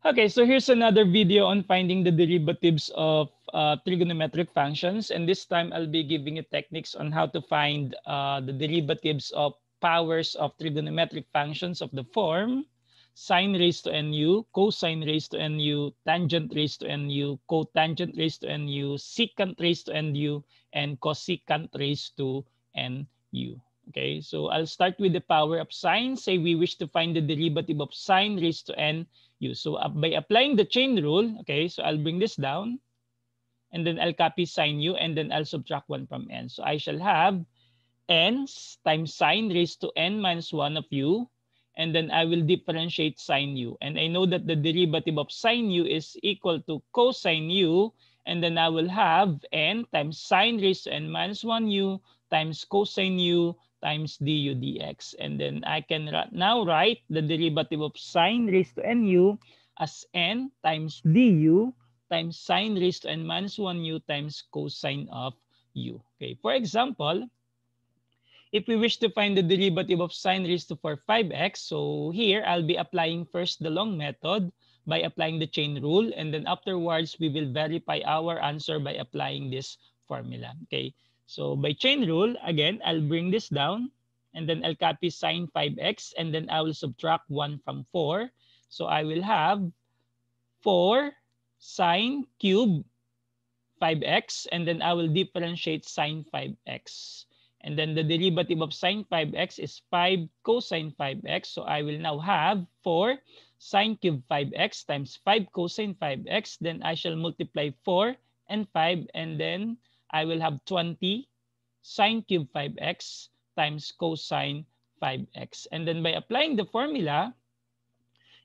Okay, so here's another video on finding the derivatives of trigonometric functions. And this time I'll be giving you techniques on how to find the derivatives of powers of trigonometric functions of the form sine raised to nu, cosine raised to nu, tangent raised to nu, cotangent raised to nu, secant raised to nu, and cosecant raised to nu. Okay, so I'll start with the power of sine. Say we wish to find the derivative of sine raised to u. So by applying the chain rule, okay, so I'll bring this down and then I'll copy sine u and then I'll subtract 1 from n. So I shall have n times sine raised to n minus 1 of u, and then I will differentiate sine u. And I know that the derivative of sine u is equal to cosine u, and then I will have n times sine raised to n minus 1 u times cosine u times du dx. And then I can now write the derivative of sine raised to nu as n times du times sine raised to n minus 1 u times cosine of u. Okay, for example, if we wish to find the derivative of sine raised to 5x, so here I'll be applying first the long method by applying the chain rule, and then afterwards we will verify our answer by applying this formula. Okay, so by chain rule, again, I'll bring this down and then I'll copy sine 5x and then I will subtract 1 from 4. So I will have 4 sine cube 5x, and then I will differentiate sine 5x. And then the derivative of sine 5x is 5 cosine 5x. So I will now have 4 sine cube 5x times 5 cosine 5x. Then I shall multiply 4 and 5, and then I will have 20 sine cube 5x times cosine 5x. And then by applying the formula,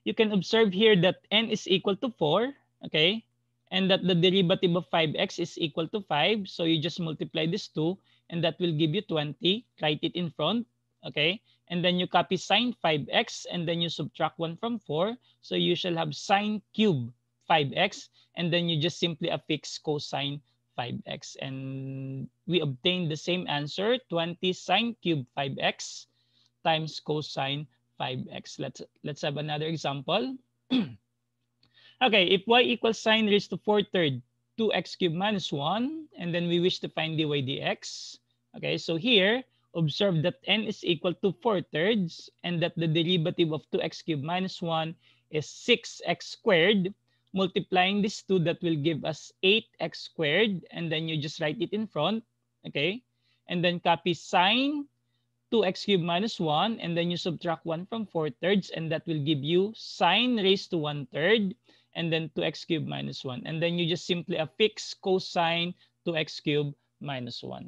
you can observe here that n is equal to 4, okay? And that the derivative of 5x is equal to 5. So you just multiply this 2, and that will give you 20. Write it in front, okay? And then you copy sine 5x, and then you subtract 1 from 4. So you shall have sine cube 5x, and then you just simply affix cosine 5x. And we obtain the same answer, 20 sine cube 5x times cosine 5x. Let's have another example. Okay, if y equals sine raised to 4 third 2x cubed minus 1, and then we wish to find dy dx. Okay, so here, observe that n is equal to 4 thirds, and that the derivative of 2x cubed minus 1 is 6x squared. Multiplying this 2, that will give us 8x squared, and then you just write it in front, okay? And then copy sine 2x cubed minus 1, and then you subtract 1 from 4 thirds, and that will give you sine raised to 1 third, and then 2x cubed minus 1. And then you just simply affix cosine 2x cubed minus 1.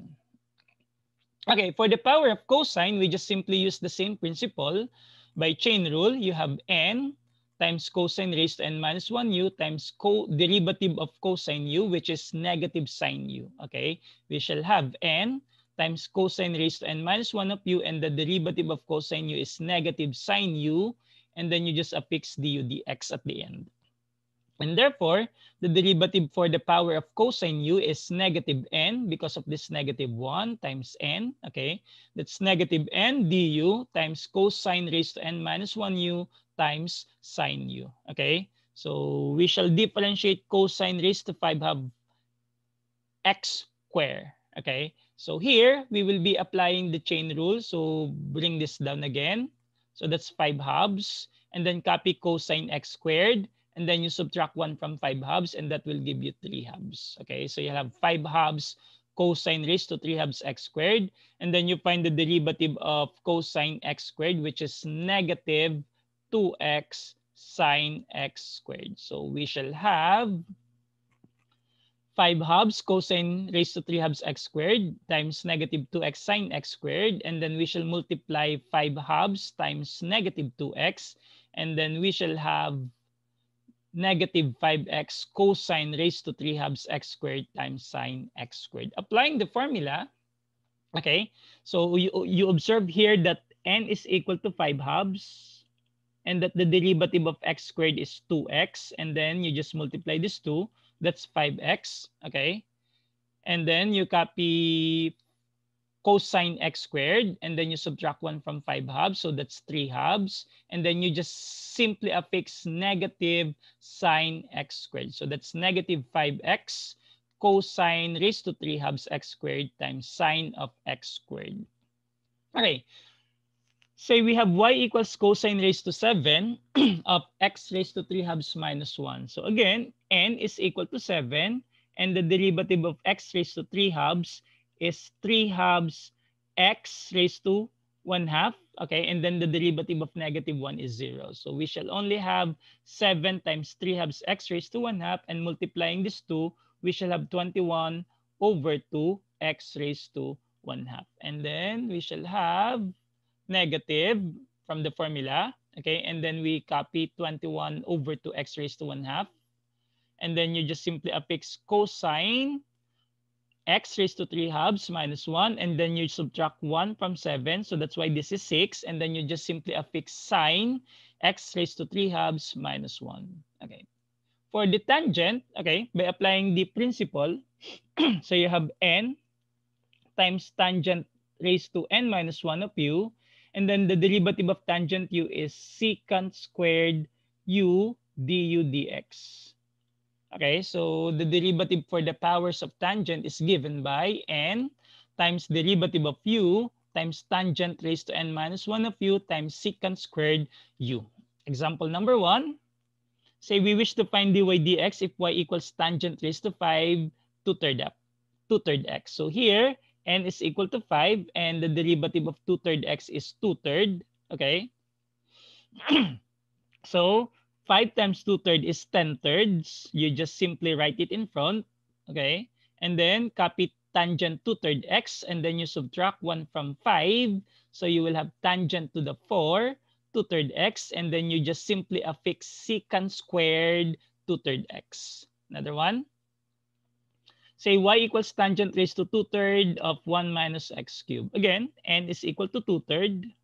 Okay, for the power of cosine, we just simply use the same principle. By chain rule, you have n times cosine raised to n minus 1 u times derivative of cosine u, which is negative sine u. Okay, we shall have n times cosine raised to n minus 1 of u, and the derivative of cosine u is negative sine u, and then you just affix du dx at the end. And therefore, the derivative for the power of cosine u is negative n because of this negative 1 times n. Okay, that's negative n du times cosine raised to n minus 1 u times sine u. Okay, so we shall differentiate cosine raised to 5 have x square. Okay, so here we will be applying the chain rule. So bring this down again. So that's 5 halves, and then copy cosine x squared, and then you subtract 1 from 5 halves, and that will give you 3 halves. Okay, so you have 5 halves cosine raised to 3 halves x squared, and then you find the derivative of cosine x squared, which is negative 2x sine x squared. So we shall have 5 halves cosine raised to 3 halves x squared times negative 2x sine x squared, and then we shall multiply 5 halves times negative 2x, and then we shall have negative 5x cosine raised to 3 halves x squared times sine x squared. Applying the formula, okay, so you observe here that n is equal to 5 halves, and that the derivative of x squared is 2x, and then you just multiply this 2, that's 5x, okay? And then you copy cosine x squared, and then you subtract 1 from 5 halves, so that's 3 halves, and then you just simply affix negative sine x squared. So that's negative 5x cosine raised to 3 halves x squared times sine of x squared. Okay, say we have y equals cosine raised to 7 of x raised to 3 halves minus 1. So again, n is equal to 7, and the derivative of x raised to 3 halves is 3 halves x raised to 1 half. Okay, and then the derivative of negative 1 is 0. So we shall only have 7 times 3 halves x raised to 1 half, and multiplying these two, we shall have 21 over 2 x raised to 1 half. And then we shall have negative from the formula. Okay, and then we copy 21 over 2x raised to 1 half. And then you just simply affix cosine x raised to 3 halves minus 1. And then you subtract 1 from 7. So that's why this is 6. And then you just simply affix sine x raised to 3 halves minus 1. Okay. For the tangent, okay, by applying the principle, so you have n times tangent raised to n minus 1 of u. And then the derivative of tangent u is secant squared u du dx. Okay, so the derivative for the powers of tangent is given by n times derivative of u times tangent raised to n minus 1 of u times secant squared u. Example number 1. Say we wish to find dy dx if y equals tangent raised to 5 2/3 x. So here, n is equal to 5 and the derivative of 2/3 x is 2/3. Okay. So 5 times 2/3 is 10/3. You just simply write it in front. Okay. And then copy tangent 2/3 x and then you subtract 1 from 5. So you will have tangent to the 4 2/3 x and then you just simply affix secant squared 2/3 x. Another one. Say y equals tangent raised to 2/3 of 1 minus x cubed. Again, n is equal to 2/3.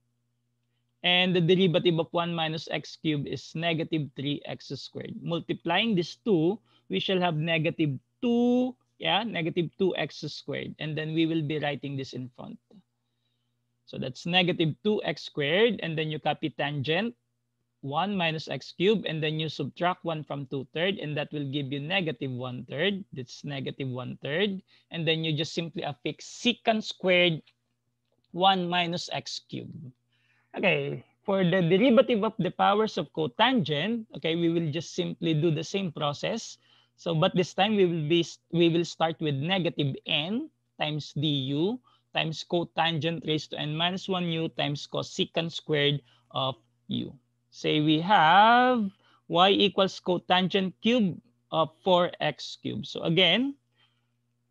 And the derivative of 1 minus x cubed is negative 3x squared. Multiplying these two, we shall have negative 2, negative 2x squared. And then we will be writing this in front. So that's negative 2x squared. And then you copy tangent 1 minus x cubed, and then you subtract 1 from 2/3, and that will give you negative 1/3. That's negative 1/3. And then you just simply affix secant squared 1 minus x cubed. Okay, for the derivative of the powers of cotangent, okay, we will just simply do the same process. So, but this time we will start with negative n times du times cotangent raised to n minus 1 u times cosecant squared of u. Say we have y equals cotangent cube of 4x cubed. So again,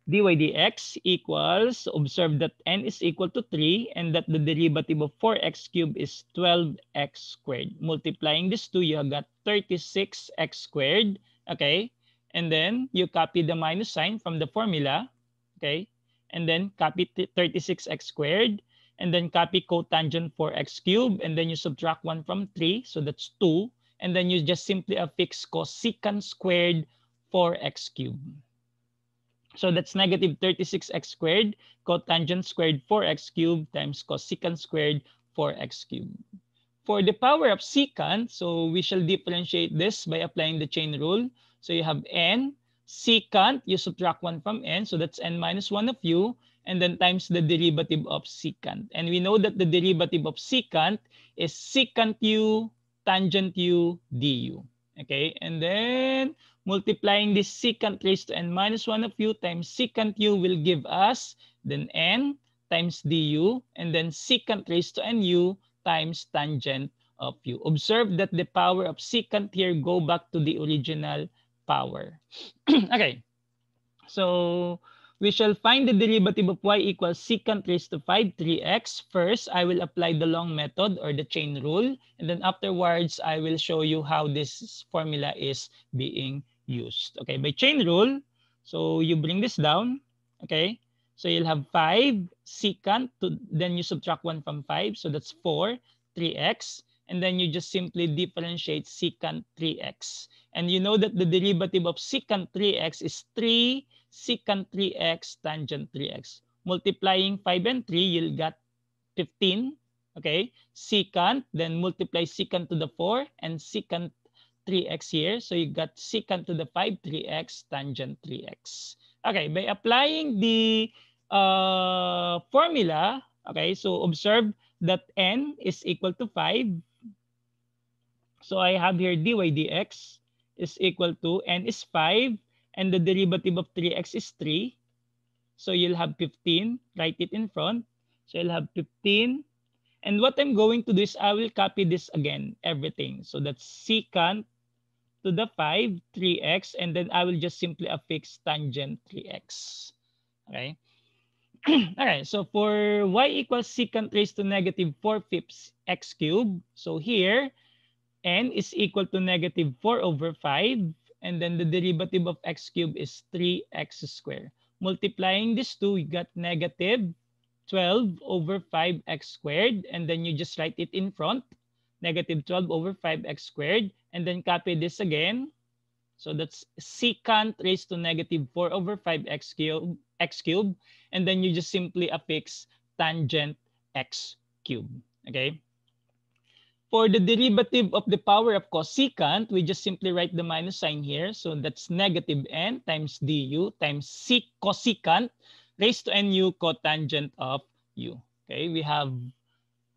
dy dx equals, observe that n is equal to 3 and that the derivative of 4x cubed is 12x squared. Multiplying these two, you have got 36x squared. Okay, and then you copy the minus sign from the formula. Okay, and then copy 36x squared. And then copy cotangent 4x cubed, and then you subtract 1 from 3, so that's 2. And then you just simply affix cosecant squared 4x cubed. So that's negative 36x squared, cotangent squared 4x cubed times cosecant squared 4x cubed. For the power of secant, so we shall differentiate this by applying the chain rule. So you have n, secant, you subtract 1 from n, so that's n minus 1 of u, and then times the derivative of secant. And we know that the derivative of secant is secant u tangent u du. Okay, and then multiplying this secant raised to n minus 1 of u times secant u will give us then n times du, and then secant raised to nu times tangent of u. Observe that the power of secant here go back to the original power. Okay, so we shall find the derivative of y equals secant raised to 5 3x. First, I will apply the long method or the chain rule. And then afterwards, I will show you how this formula is being used. Okay, by chain rule, so you bring this down. Okay, so you'll have 5 secant, then you subtract 1 from 5. So that's 4, 3x. And then you just simply differentiate secant 3x. And you know that the derivative of secant 3x is 3 secant 3x tangent 3x. multiplying 5 and 3, you'll get 15. Okay, secant, then multiply secant to the 4 and secant 3x here. So you got secant to the 5, 3x, tangent 3x. Okay, by applying the formula, okay, so observe that n is equal to 5. So I have here dy dx is equal to n is 5 and the derivative of 3x is 3. So you'll have 15, write it in front. So you'll have 15. And what I'm going to do is I will copy this again, everything. So that's secant to the 5, 3x, and then I will just simply affix tangent 3x. Okay. All right. So for y equals secant raised to negative 4/5 x cubed. So here, n is equal to negative 4 over 5. And then the derivative of x cubed is 3x squared. Multiplying these two, we got negative 12 over 5x squared. And then you just write it in front. Negative 12 over 5x squared. And then copy this again. So that's secant raised to negative 4 over 5x cubed, x cubed. And then you just simply affix tangent x cubed. Okay. For the derivative of the power of cosecant, we just simply write the minus sign here. So that's negative n times du times cosecant raised to nu cotangent of u. Okay, we have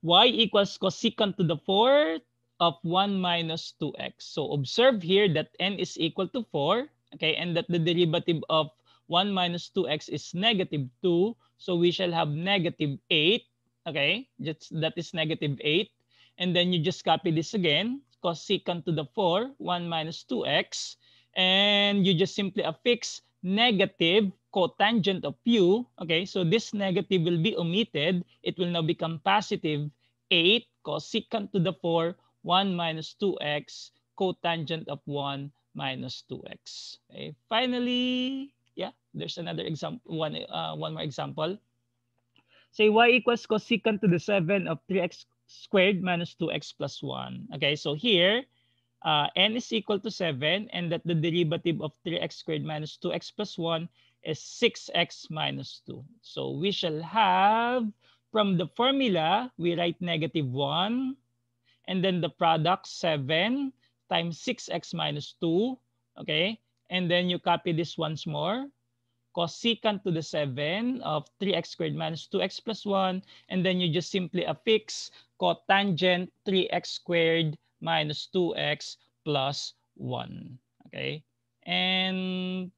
y equals cosecant to the 4th of 1 minus 2x. So observe here that n is equal to 4, okay, and that the derivative of 1 minus 2x is negative 2. So we shall have negative 8, okay, that is negative 8. And then you just copy this again, cosecant to the 4, 1 minus 2x, and you just simply affix negative cotangent of u. Okay, so this negative will be omitted. It will now become positive 8 cosecant to the 4, 1 minus 2x, cotangent of 1 minus 2x. Okay, finally, yeah, there's another example, one more example. Say y equals cosecant to the 7 of 3x squared minus 2x plus 1. Okay, so here, n is equal to 7 and that the derivative of 3x squared minus 2x plus 1 is 6x minus 2. So we shall have, from the formula, we write negative 1 and then the product 7 times 6x minus 2. Okay, and then you copy this once more. Cosecant to the 7 of 3x squared minus 2x plus 1. And then you just simply affix cotangent 3x squared minus 2x plus 1. Okay. And